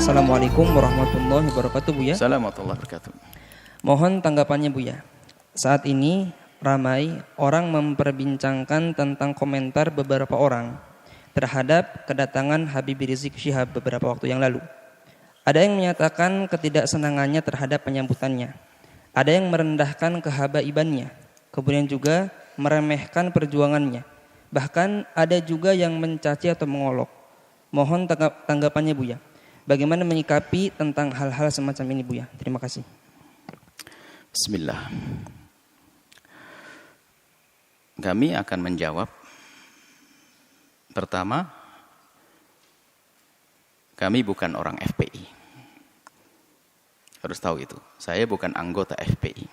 Assalamualaikum warahmatullahi wabarakatuh, Buya. Assalamualaikum warahmatullahi wabarakatuh. Mohon tanggapannya, Buya. Saat ini ramai orang memperbincangkan tentang komentar beberapa orang terhadap kedatangan Habib Rizik Syihab beberapa waktu yang lalu. Ada yang menyatakan ketidaksenangannya terhadap penyambutannya. Ada yang merendahkan kehabaibannya. Kemudian juga meremehkan perjuangannya. Bahkan ada juga yang mencaci atau mengolok. Mohon tanggapannya, Buya. Bagaimana menyikapi tentang hal-hal semacam ini, Buya? Terima kasih. Bismillah. Kami akan menjawab. Pertama, kami bukan orang FPI. Harus tahu itu. Saya bukan anggota FPI.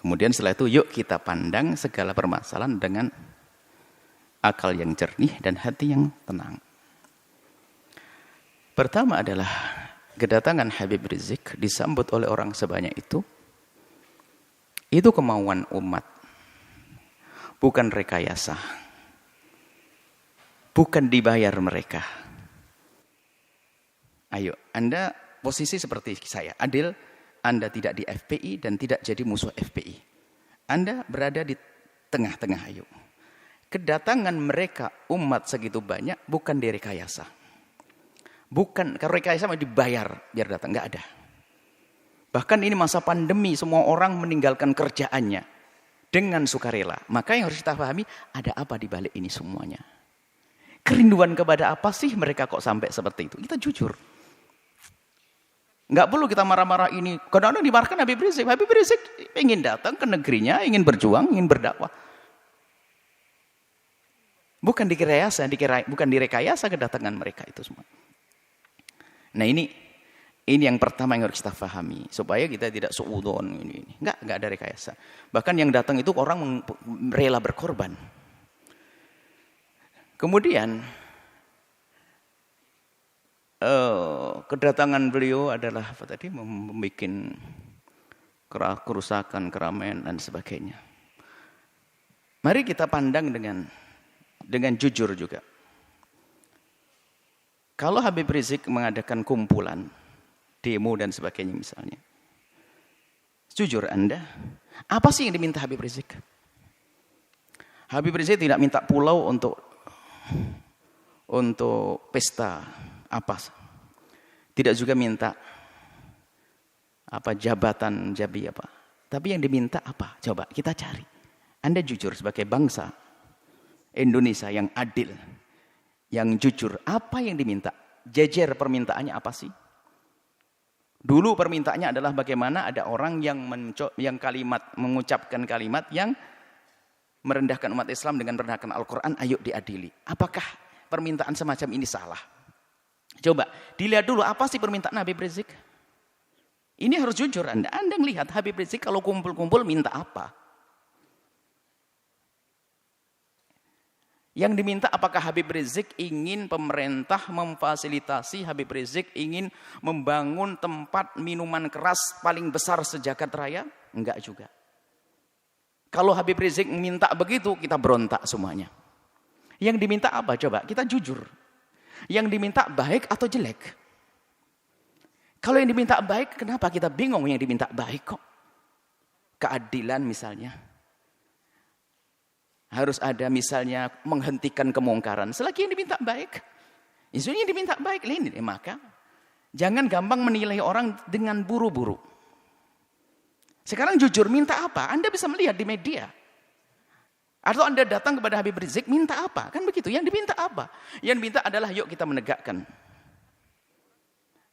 Kemudian setelah itu, yuk kita pandang segala permasalahan dengan akal yang jernih dan hati yang tenang. Pertama adalah kedatangan Habib Rizik disambut oleh orang sebanyak itu kemauan umat, bukan rekayasa, bukan dibayar mereka. Ayo, Anda posisi seperti saya, adil, Anda tidak di FPI dan tidak jadi musuh FPI. Anda berada di tengah-tengah, ayo. Kedatangan mereka umat segitu banyak bukan direkayasa. Bukan, kalau rekayasa mau dibayar biar datang, nggak ada. Bahkan ini masa pandemi, semua orang meninggalkan kerjaannya dengan sukarela. Maka yang harus kita pahami, ada apa di balik ini semuanya? Kerinduan kepada apa sih mereka kok sampai seperti itu? Kita jujur. Nggak perlu kita marah-marah ini. Kadang-kadang dimarahkan Habib Rizik. Habib Rizik ingin datang ke negerinya, ingin berjuang, ingin berdakwah. Bukan direkayasa kedatangan mereka itu semua. Nah ini yang pertama yang harus kita pahami supaya kita tidak suudzon ini. Enggak ada rekayasa. Bahkan yang datang itu orang rela berkorban. Kemudian kedatangan beliau adalah apa tadi, membuat kerusakan, keramaian dan sebagainya. Mari kita pandang dengan jujur juga. Kalau Habib Rizik mengadakan kumpulan, demo dan sebagainya misalnya. Jujur Anda, apa sih yang diminta Habib Rizik? Habib Rizik tidak minta pulau untuk pesta apa. Tidak juga minta jabatan jabi apa. Tapi yang diminta apa? Coba kita cari. Anda jujur sebagai bangsa Indonesia yang adil, yang jujur, apa yang diminta? Jejer permintaannya apa sih? Dulu permintaannya adalah bagaimana ada orang yang mengucapkan kalimat yang merendahkan umat Islam dengan merendahkan Al-Quran, ayo diadili. Apakah permintaan semacam ini salah? Coba dilihat dulu apa sih permintaan Habib Rizik? Ini harus jujur Anda melihat Habib Rizik kalau kumpul-kumpul minta apa? Yang diminta apakah Habib Rizik ingin pemerintah memfasilitasi, Habib Rizik ingin membangun tempat minuman keras paling besar sejagat raya? Enggak juga. Kalau Habib Rizik minta begitu, kita berontak semuanya. Yang diminta apa? Coba kita jujur. Yang diminta baik atau jelek? Kalau yang diminta baik, kenapa kita bingung yang diminta baik kok? Keadilan misalnya. Harus ada misalnya menghentikan kemungkaran. Selagi yang diminta baik. Isunya diminta baik. Maka jangan gampang menilai orang dengan buru-buru. Sekarang jujur minta apa? Anda bisa melihat di media. Atau Anda datang kepada Habib Rizik minta apa? Kan begitu. Yang diminta apa? Yang diminta adalah yuk kita menegakkan.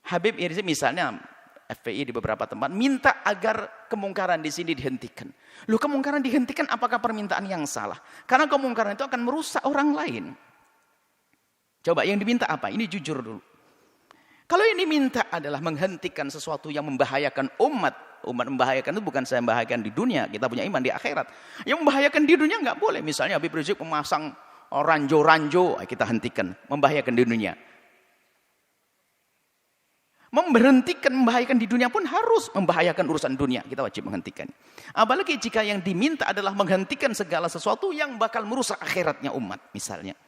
Habib Rizik misalnya FPI di beberapa tempat minta agar kemungkaran di sini dihentikan. Loh, kemungkaran dihentikan apakah permintaan yang salah? Karena kemungkaran itu akan merusak orang lain. Coba yang diminta apa? Ini jujur dulu. Kalau yang diminta adalah menghentikan sesuatu yang membahayakan umat. Umat membahayakan itu bukan saya membahayakan di dunia. Kita punya iman di akhirat. Yang membahayakan di dunia nggak boleh. Misalnya Habib Rizik memasang ranjo-ranjo, kita hentikan. Membahayakan di dunia. Memberhentikan membahayakan di dunia pun harus membahayakan urusan dunia. Kita wajib menghentikan. Apalagi jika yang diminta adalah menghentikan segala sesuatu yang bakal merusak akhiratnya umat misalnya.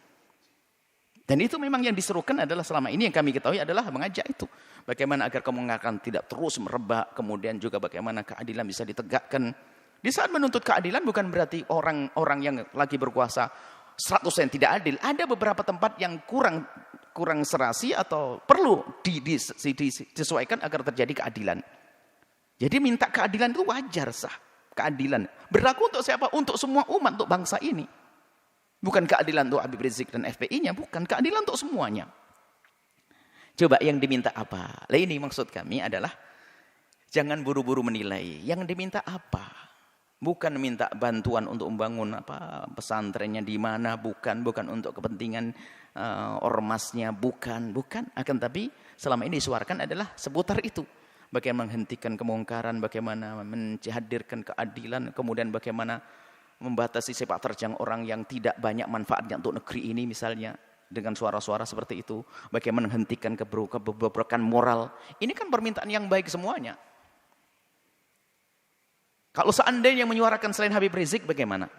Dan itu memang yang diserukan adalah selama ini yang kami ketahui adalah mengajak itu. Bagaimana agar kemunkaran tidak terus merebak, kemudian juga bagaimana keadilan bisa ditegakkan. Di saat menuntut keadilan bukan berarti orang-orang yang lagi berkuasa 100% tidak adil. Ada beberapa tempat yang kurang serasi atau perlu disesuaikan agar terjadi keadilan. Jadi minta keadilan itu wajar, sah. Keadilan berlaku untuk siapa? Untuk semua umat, untuk bangsa ini. Bukan keadilan untuk Habib Rizik dan FPI-nya, bukan. Keadilan untuk semuanya. Coba yang diminta apa? Lah ini maksud kami adalah jangan buru-buru menilai. Yang diminta apa? Bukan minta bantuan untuk membangun pesantrennya di mana, bukan untuk kepentingan ormasnya, bukan. Akan tapi selama ini disuarakan adalah seputar itu. Bagaimana menghentikan kemungkaran, bagaimana menghadirkan keadilan, kemudian bagaimana membatasi sepak terjang orang yang tidak banyak manfaatnya untuk negeri ini misalnya. Dengan suara-suara seperti itu. Bagaimana menghentikan kebobrokan moral. Ini kan permintaan yang baik semuanya. Kalau seandainya yang menyuarakan selain Habib Rizik bagaimana?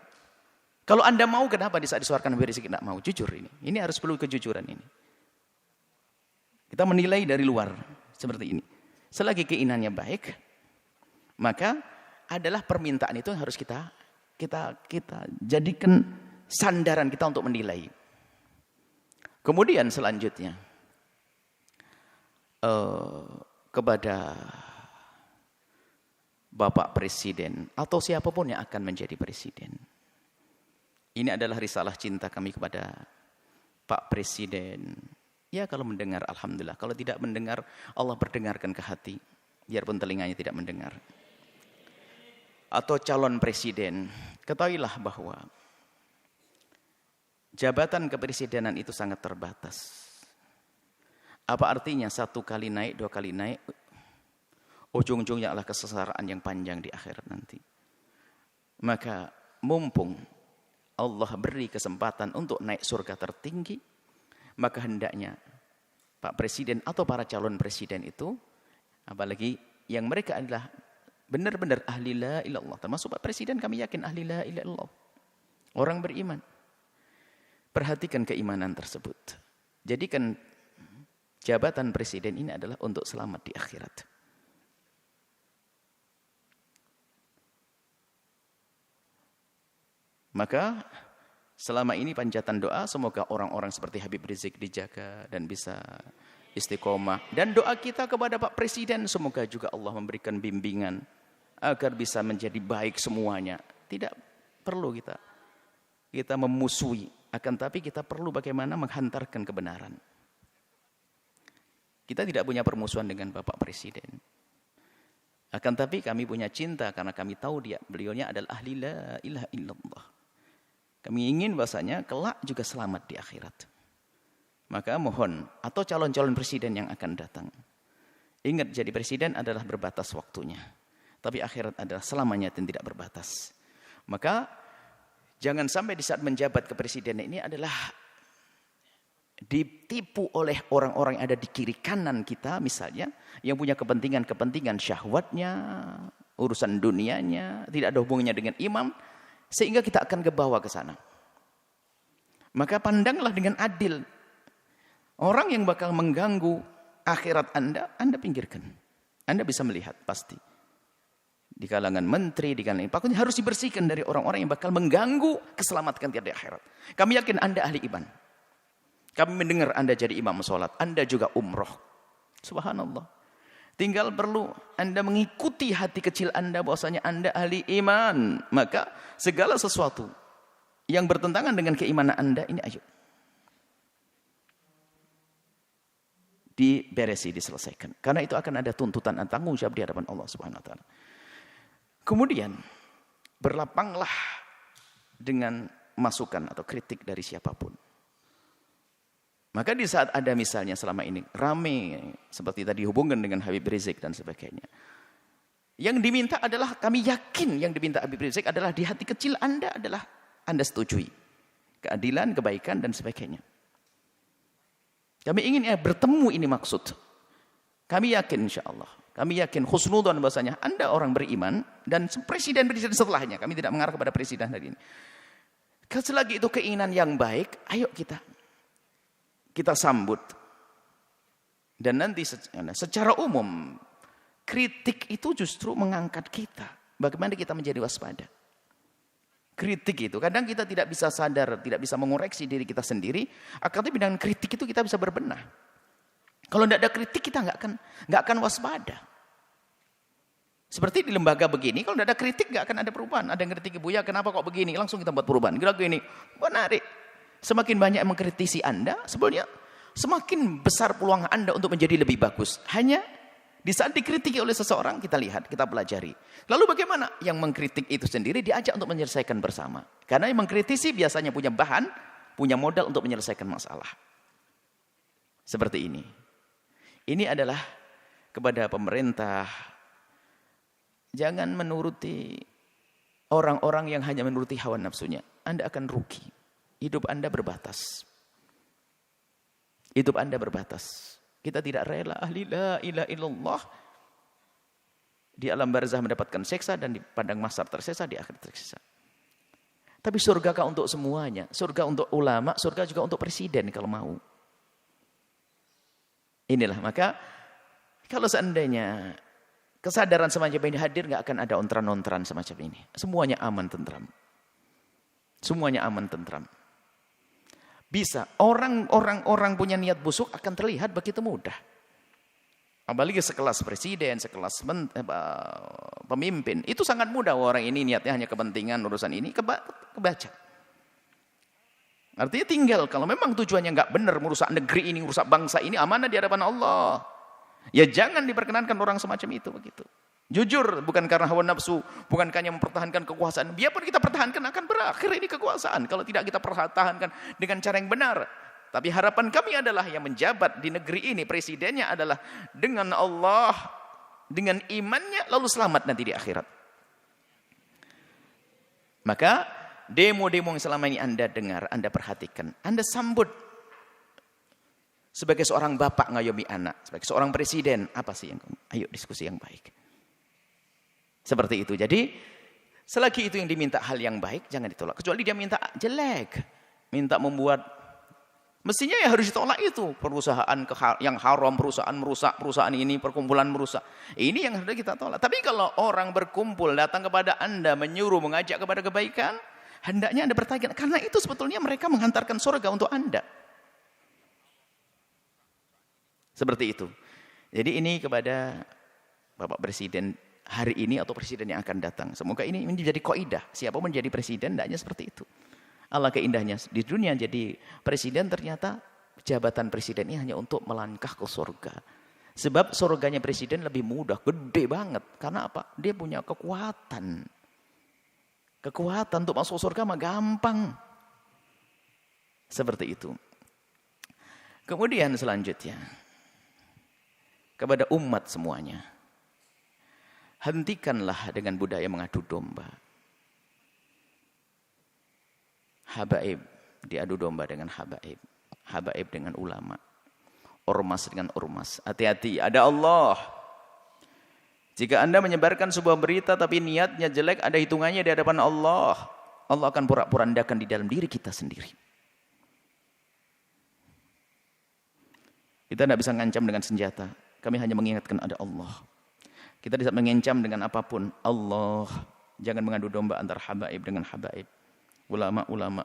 Kalau Anda mau, kenapa di saat disuarakan Habib Rizik tidak mau? Jujur ini. Ini harus perlu kejujuran ini. Kita menilai dari luar seperti ini. Selagi keinginannya baik, maka adalah permintaan itu yang harus kita jadikan sandaran kita untuk menilai. Kemudian selanjutnya kepada Bapak Presiden atau siapapun yang akan menjadi presiden. Ini adalah risalah cinta kami kepada Pak Presiden. Ya kalau mendengar alhamdulillah, kalau tidak mendengar Allah berdengarkan ke hati, biarpun telinganya tidak mendengar. Atau calon presiden, ketahuilah bahwa jabatan kepresidenan itu sangat terbatas. Apa artinya 1 kali naik, 2 kali naik, ujung-ujungnya adalah kesengsaraan yang panjang di akhirat nanti. Maka mumpung Allah beri kesempatan untuk naik surga tertinggi, maka hendaknya Pak Presiden atau para calon presiden itu, apalagi yang mereka adalah benar-benar ahli la ilallah. Termasuk Pak Presiden kami yakin ahli la ilallah. Orang beriman. Perhatikan keimanan tersebut. Jadikan jabatan presiden ini adalah untuk selamat di akhirat. Maka selama ini panjatan doa semoga orang-orang seperti Habib Rizik dijaga dan bisa istiqomah. Dan doa kita kepada Pak Presiden semoga juga Allah memberikan bimbingan agar bisa menjadi baik semuanya. Tidak perlu kita memusuhi, akan tapi kita perlu bagaimana menghantarkan kebenaran. Kita tidak punya permusuhan dengan Bapak Presiden. Akan tapi kami punya cinta karena kami tahu beliaunya adalah ahli la ilaha illallah. Kami ingin bahasanya kelak juga selamat di akhirat. Maka mohon, atau calon-calon presiden yang akan datang. Ingat, jadi presiden adalah berbatas waktunya. Tapi akhirat adalah selamanya dan tidak berbatas. Maka jangan sampai di saat menjabat kepresidenan ini adalah ditipu oleh orang-orang yang ada di kiri kanan kita misalnya. Yang punya kepentingan syahwatnya, urusan dunianya, tidak ada hubungannya dengan imam. Sehingga kita akan kebawa ke sana. Maka pandanglah dengan adil. Orang yang bakal mengganggu akhirat Anda pinggirkan. Anda bisa melihat pasti. Di kalangan menteri, di kalangan pakun harus dibersihkan dari orang-orang yang bakal mengganggu keselamatan kita di akhirat. Kami yakin Anda ahli iman. Kami mendengar Anda jadi imam sholat. Anda juga umroh. Subhanallah. Tinggal perlu Anda mengikuti hati kecil Anda bahwasanya Anda ahli iman. Maka segala sesuatu yang bertentangan dengan keimanan Anda ini ayo diberesi, diselesaikan. Karena itu akan ada tuntutan dan tanggung jawab di hadapan Allah Subhanahu wa taala. Kemudian berlapanglah dengan masukan atau kritik dari siapapun. Maka di saat ada misalnya selama ini rame seperti tadi hubungan dengan Habib Rizik dan sebagainya. Yang diminta adalah, kami yakin yang diminta Habib Rizik adalah di hati kecil Anda adalah Anda setujui. Keadilan, kebaikan dan sebagainya. Kami ingin bertemu ini maksud. Kami yakin insyaAllah. Kami yakin khusnudzon bahasanya Anda orang beriman dan presiden-presiden setelahnya. Kami tidak mengarah kepada presiden hari ini. Selagi itu keinginan yang baik, ayo kita kita sambut. Dan nanti secara umum, kritik itu justru mengangkat kita. Bagaimana kita menjadi waspada. Kritik itu, kadang kita tidak bisa sadar, tidak bisa mengoreksi diri kita sendiri. Akan tetapi dengan kritik itu kita bisa berbenah. Kalau tidak ada kritik kita nggak akan waspada. Seperti di lembaga begini, kalau tidak ada kritik nggak akan ada perubahan. Ada yang kritik, Buya kenapa kok begini? Langsung kita buat perubahan. Kira-kira ini menarik. Semakin banyak yang mengkritisi Anda, sebenarnya semakin besar peluang Anda untuk menjadi lebih bagus. Hanya di saat dikritiki oleh seseorang, kita lihat, kita pelajari. Lalu bagaimana? Yang mengkritik itu sendiri diajak untuk menyelesaikan bersama. Karena yang mengkritisi biasanya punya bahan, punya modal untuk menyelesaikan masalah. Seperti ini. Ini adalah kepada pemerintah. Jangan menuruti orang-orang yang hanya menuruti hawa nafsunya. Anda akan rugi. Hidup Anda berbatas. Hidup Anda berbatas. Kita tidak rela ahli la ilaha illallah di alam barzah mendapatkan seksa dan di padang mahsyar tersiksa, di akhirat tersiksa. Tapi surga kah untuk semuanya? Surga untuk ulama, surga juga untuk presiden kalau mau. Inilah, maka kalau seandainya kesadaran semacam ini hadir, nggak akan ada ontran-ontran semacam ini. Semuanya aman tentram. Semuanya aman tentram. Bisa. Orang punya niat busuk akan terlihat begitu mudah. Apalagi sekelas presiden, sekelas pemimpin. Itu sangat mudah. Orang ini niatnya hanya kepentingan urusan ini. Kebaca. Artinya tinggal. Kalau memang tujuannya nggak benar merusak negeri ini, merusak bangsa ini, amanah di hadapan Allah. Ya jangan diperkenankan orang semacam itu begitu. Jujur, bukan karena hawa nafsu, bukan hanya mempertahankan kekuasaan. Biarpun kita pertahankan akan berakhir ini kekuasaan kalau tidak kita pertahankan dengan cara yang benar. Tapi harapan kami adalah yang menjabat di negeri ini, presidennya adalah dengan Allah, dengan imannya, lalu selamat nanti di akhirat. Maka demo-demo yang selama ini Anda dengar, Anda perhatikan, Anda sambut. Sebagai seorang bapak ngayomi anak, sebagai seorang presiden, apa sih yang ayo diskusi yang baik. Seperti itu. Jadi selagi itu yang diminta hal yang baik, jangan ditolak. Kecuali dia minta jelek, minta membuat, mestinya ya harus ditolak itu. Perusahaan yang haram, perusahaan merusak, perusahaan ini, perkumpulan merusak. Ini yang harus kita tolak. Tapi kalau orang berkumpul datang kepada Anda, menyuruh, mengajak kepada kebaikan, hendaknya Anda bertanya, karena itu sebetulnya mereka menghantarkan surga untuk Anda. Seperti itu. Jadi ini kepada Bapak Presiden hari ini atau presiden yang akan datang. Semoga ini menjadi kaidah. Siapa menjadi presiden, hendaknya seperti itu. Allah keindahnya di dunia jadi presiden, ternyata jabatan presiden ini hanya untuk melangkah ke surga. Sebab surganya presiden lebih mudah, gede banget. Karena apa? Dia punya kekuatan. Kekuatan untuk masuk surga mah gampang. Seperti itu. Kemudian selanjutnya, kepada umat semuanya, hentikanlah dengan budaya mengadu domba. Habaib diadu domba dengan habaib. Habaib dengan ulama. Ormas dengan ormas. Hati-hati, ada Allah. Jika Anda menyebarkan sebuah berita tapi niatnya jelek, ada hitungannya di hadapan Allah. Allah akan porak-porandakan di dalam diri kita sendiri. Kita tidak bisa ngancam dengan senjata. Kami hanya mengingatkan ada Allah. Kita tidak mengancam dengan apapun. Allah. Jangan mengadu domba antara habaib dengan habaib. Ulama-ulama.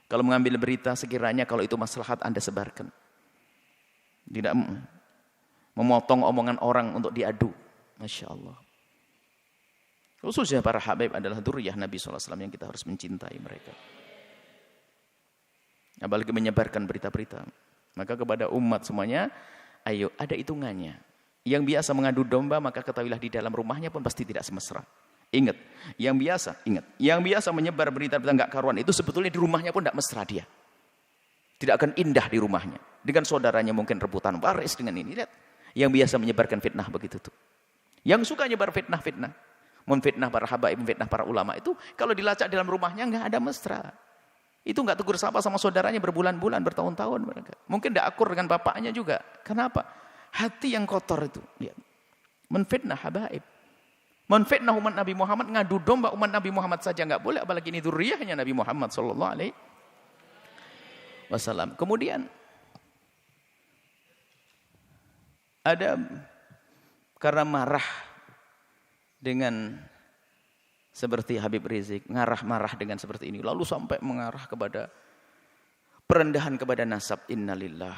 Kalau mengambil berita, sekiranya kalau itu maslahat Anda sebarkan. Tidak memotong omongan orang untuk diadu. Masya Allah. Khususnya para habaib adalah dzurriyyah Nabi SAW yang kita harus mencintai mereka. Apalagi menyebarkan berita-berita. Maka kepada umat semuanya, ayo ada hitungannya. Yang biasa mengadu domba, maka ketahuilah di dalam rumahnya pun pasti tidak semesra. Ingat, yang biasa menyebar berita-berita enggak karuan itu sebetulnya di rumahnya pun tidak mesra dia. Tidak akan indah di rumahnya. Dengan saudaranya mungkin rebutan waris dengan ini. Lihat, yang biasa menyebarkan fitnah begitu tuh. Yang suka nyebar fitnah-fitnah, memfitnah para habaib, memfitnah para ulama itu, kalau dilacak dalam rumahnya enggak ada mesra. Itu enggak tegur sapa sama saudaranya berbulan-bulan, bertahun-tahun mereka. Mungkin tidak akur dengan bapaknya juga. Kenapa? Hati yang kotor itu. Lihat. Menfitnah habaib. Menfitnah umat Nabi Muhammad, ngadu domba umat Nabi Muhammad saja enggak boleh, apalagi ini dzurriyyahnya Nabi Muhammad sallallahu alaihi wasallam. Kemudian Ada karena marah dengan seperti Habib Rizik, marah dengan seperti ini, lalu sampai mengarah kepada perendahan kepada nasab, innalillah.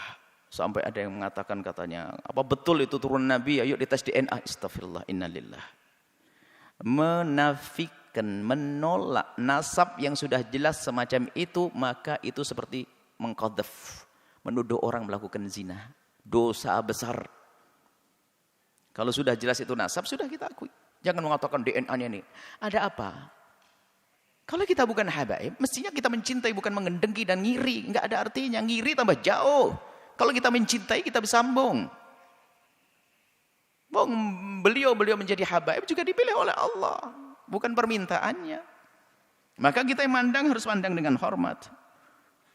Sampai ada yang mengatakan katanya, apa betul itu turun Nabi? Ayo dites DNA. Astagfirullah, innalillah. Menafikan, menolak nasab yang sudah jelas semacam itu, maka itu seperti mengqadzaf, menuduh orang melakukan zina. Dosa besar. Kalau sudah jelas itu nasab, sudah kita akui. Jangan mengatakan DNA-nya ini. Ada apa? Kalau kita bukan habaib, mestinya kita mencintai, bukan mengendengki dan ngiri. Enggak ada artinya. Ngiri tambah jauh. Kalau kita mencintai, kita bersambung. Beliau menjadi habaib juga dipilih oleh Allah. Bukan permintaannya. Maka kita yang mandang harus mandang dengan hormat.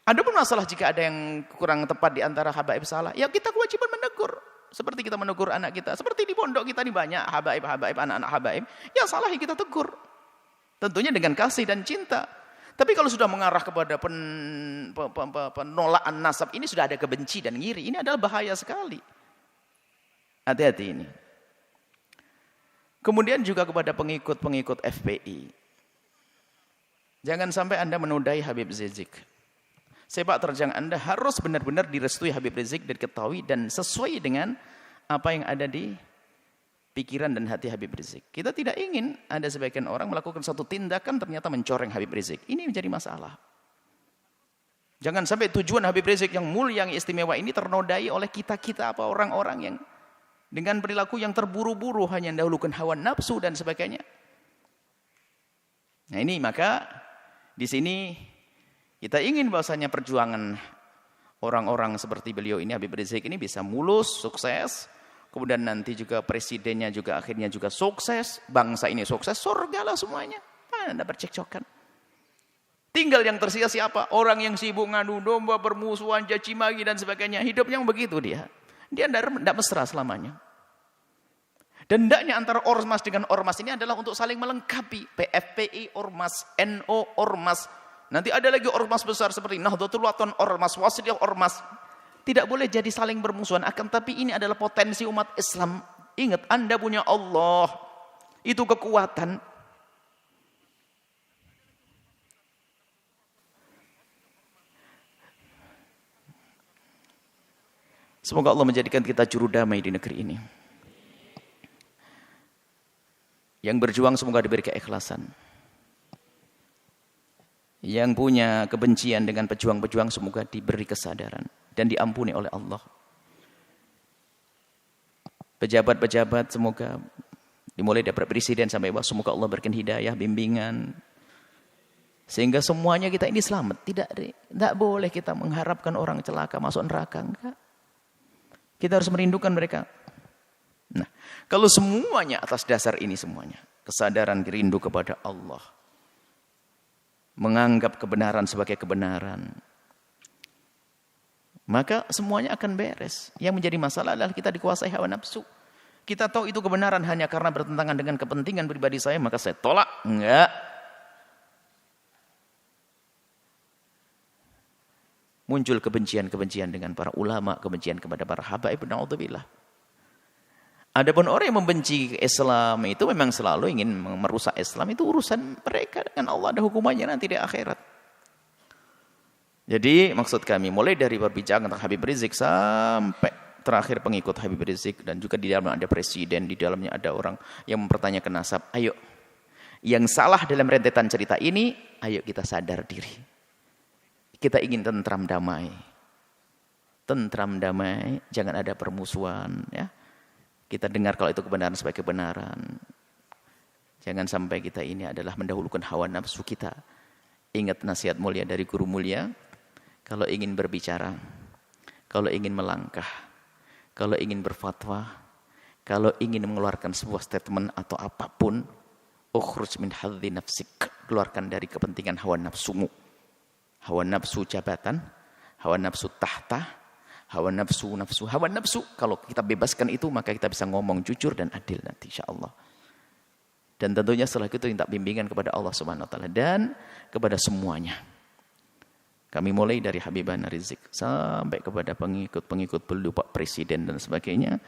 Ada pun masalah jika ada yang kurang tepat di antara habaib salah. Ya kita kewajiban menegur. Seperti kita menegur anak kita. Seperti di pondok kita ini banyak habaib, anak-anak habaib. Ya salah ya kita tegur. Tentunya dengan kasih dan cinta. Tapi kalau sudah mengarah kepada penolakan nasab, ini sudah ada kebenci dan ngiri. Ini adalah bahaya sekali. Hati-hati ini. Kemudian juga kepada pengikut-pengikut FPI. Jangan sampai Anda menodai Habib Rizik. Sepak terjang Anda harus benar-benar direstui Habib Rizik, diketahui dan sesuai dengan apa yang ada di pikiran dan hati Habib Rizik. Kita tidak ingin ada sebagian orang melakukan satu tindakan ternyata mencoreng Habib Rizik. Ini menjadi masalah. Jangan sampai tujuan Habib Rizik yang mulia, yang istimewa ini ternodai oleh kita-kita apa orang-orang yang dengan perilaku yang terburu-buru, hanya mendahulukan hawa nafsu dan sebagainya. Nah ini maka di sini kita ingin bahwasanya perjuangan orang-orang seperti beliau ini, Habib Rizik ini bisa mulus, sukses. Kemudian nanti juga presidennya juga akhirnya juga sukses. Bangsa ini sukses, surga lah semuanya. Anda bercekcokan. Tinggal yang tersisa siapa? Orang yang sibuk ngadu domba, bermusuhan, caci maki dan sebagainya. Hidupnya begitu dia. Dia tidak mesra selamanya. Dan hendaknya antara ormas dengan ormas ini adalah untuk saling melengkapi. PFPI, ormas, NO, ormas. Nanti ada lagi ormas besar seperti Nahdlatul Wathon, ormas, Wasliyah, ormas. Tidak boleh jadi saling bermusuhan. Akan tapi ini adalah potensi umat Islam. Ingat, Anda punya Allah. Itu kekuatan. Semoga Allah menjadikan kita juru damai di negeri ini. Yang berjuang semoga diberi keikhlasan. Yang punya kebencian dengan pejuang-pejuang semoga diberi kesadaran dan diampuni oleh Allah. Pejabat-pejabat semoga dimulai dari presiden sampai bawah, semoga Allah berikan hidayah, bimbingan, sehingga semuanya kita ini selamat. Tidak boleh kita mengharapkan orang celaka masuk neraka, enggak. Kita harus merindukan mereka. Nah, kalau semuanya atas dasar ini semuanya, kesadaran rindu kepada Allah, menganggap kebenaran sebagai kebenaran, maka semuanya akan beres. Yang menjadi masalah adalah kita dikuasai hawa nafsu. Kita tahu itu kebenaran hanya karena bertentangan dengan kepentingan pribadi saya, maka saya tolak. Enggak. Muncul kebencian-kebencian dengan para ulama, kebencian kepada para habaib, na'udzubillah. Adapun orang yang membenci Islam itu memang selalu ingin merusak Islam, itu urusan mereka dengan Allah, ada hukumannya nanti di akhirat. Jadi maksud kami mulai dari perbincangan tentang Habib Rizik sampai terakhir pengikut Habib Rizik, dan juga di dalamnya ada presiden, di dalamnya ada orang yang mempertanyakan nasab. Ayo, yang salah dalam rentetan cerita ini, ayo kita sadar diri. Kita ingin tentram damai. Tentram damai, jangan ada permusuhan, ya. Kita dengar kalau itu kebenaran sebagai kebenaran. Jangan sampai kita ini adalah mendahulukan hawa nafsu kita. Ingat nasihat mulia dari guru mulia. Kalau ingin berbicara, kalau ingin melangkah, kalau ingin berfatwa, kalau ingin mengeluarkan sebuah statement atau apapun, ukhruj min hadzi nafsik. Keluarkan dari kepentingan hawa nafsumu. Hawa nafsu jabatan, hawa nafsu tahta, hawa nafsu. Kalau kita bebaskan itu, maka kita bisa ngomong jujur dan adil nanti insyaallah. Dan tentunya setelah itu minta bimbingan kepada Allah Subhanahu wa taala dan kepada semuanya. Kami mulai dari Habibana Rizik sampai kepada pengikut-pengikut beliau, Pak Presiden dan sebagainya.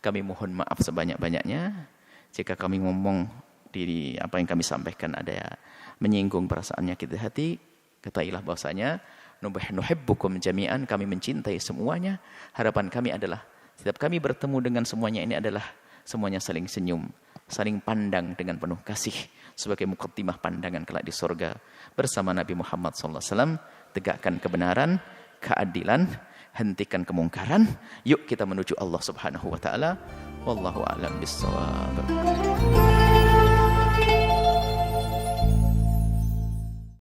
Kami mohon maaf sebanyak-banyaknya jika kami ngomong di apa yang kami sampaikan ada menyinggung perasaan nyakit hati. Ketahuilah bahwasanya nuhibbukum jami'an, kami mencintai semuanya. Harapan kami adalah setiap kami bertemu dengan semuanya ini adalah semuanya saling senyum, saling pandang dengan penuh kasih sebagai muqaddimah pandangan kelak di surga bersama Nabi Muhammad SAW. Tegakkan kebenaran, keadilan, hentikan kemungkaran. Yuk kita menuju Allah Subhanahu wa taala. Wallahu a'lam bissawab.